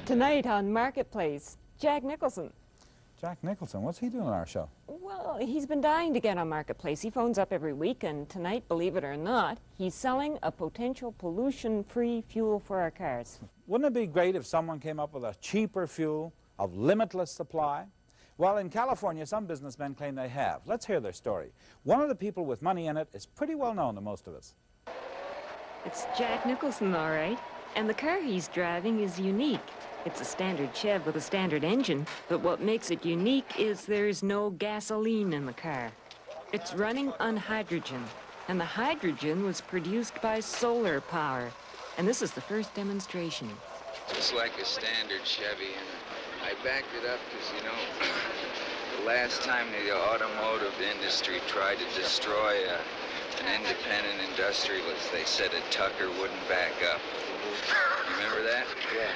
Tonight on Marketplace, Jack Nicholson. Jack Nicholson, what's he doing on our show? Well, he's been dying to get on Marketplace. He phones up every week, and tonight, believe it or not, he's selling a potential pollution-free fuel for our cars. Wouldn't it be great if someone came up with a cheaper fuel of limitless supply? Well, in California, some businessmen claim they have. Let's hear their story. One of the people with money in it is pretty well known to most of us. It's Jack Nicholson, all right. And the car he's driving is unique. It's a standard Chev with a standard engine, but what makes it unique is there's no gasoline in the car. It's running on hydrogen, and the hydrogen was produced by solar power. And this is the first demonstration. Just like a standard Chevy, and I backed it up because, you know, the last time the automotive industry tried to destroy an independent industrialist, they said a Tucker wouldn't back up. Remember that? Yeah.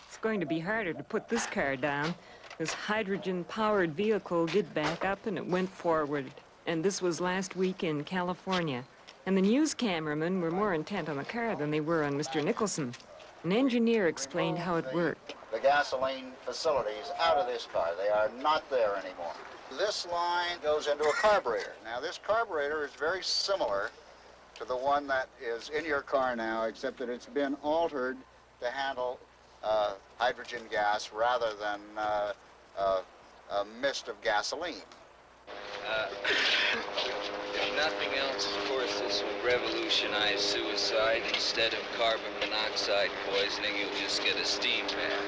It's going to be harder to put this car down. This hydrogen-powered vehicle did back up and it went forward. And this was last week in California. And the news cameramen were more intent on the car than they were on Mr. Nicholson. An engineer explained how it worked. The gasoline facilities out of this car. They are not there anymore. This line goes into a carburetor. Now, this carburetor is very similar to the one that is in your car now, except that it's been altered to handle hydrogen gas rather than a mist of gasoline. If nothing else, of course, this will revolutionize suicide. Instead of carbon monoxide poisoning, you'll just get a steam bath.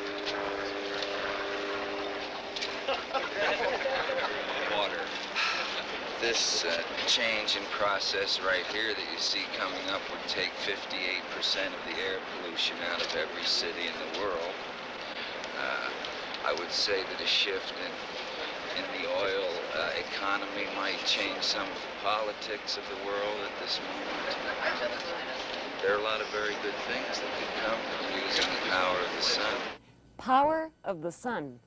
Water. This change in process right here that you see coming up would take 58% of the air pollution out of every city in the world. I would say that a shift in the oil economy might change some of the politics of the world at this moment. There are a lot of very good things that could come from using the power of the sun. Power of the sun.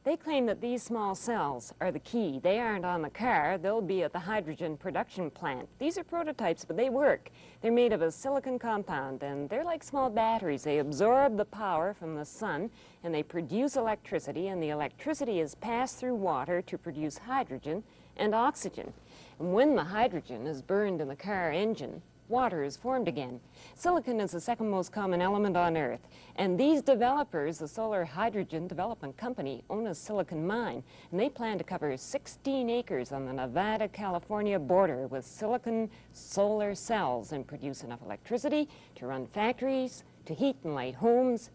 They claim that these small cells are the key. They aren't on the car. They'll be at the hydrogen production plant. These are prototypes, but they work. They're made of a silicon compound, and they're like small batteries. They absorb the power from the sun, and they produce electricity, and the electricity is passed through water to produce hydrogen and oxygen. And when the hydrogen is burned in the car engine, water is formed again. Silicon is the second most common element on Earth. And these developers, the Solar Hydrogen Development Company, own a silicon mine. And they plan to cover 16 acres on the Nevada-California border with silicon solar cells and produce enough electricity to run factories, to heat and light homes,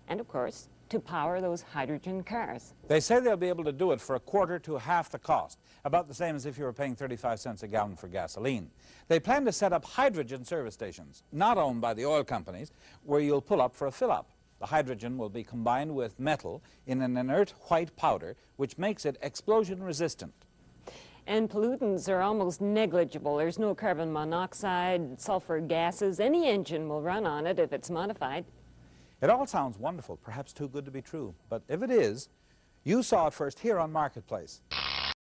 and of course, to power those hydrogen cars. They say they'll be able to do it for a quarter to half the cost, about the same as if you were paying 35 cents a gallon for gasoline. They plan to set up hydrogen service stations, not owned by the oil companies, where you'll pull up for a fill-up. The hydrogen will be combined with metal in an inert white powder, which makes it explosion resistant. And pollutants are almost negligible. There's no carbon monoxide, sulfur gases. Any engine will run on it if it's modified. It all sounds wonderful, perhaps too good to be true. But if it is, you saw it first here on Marketplace.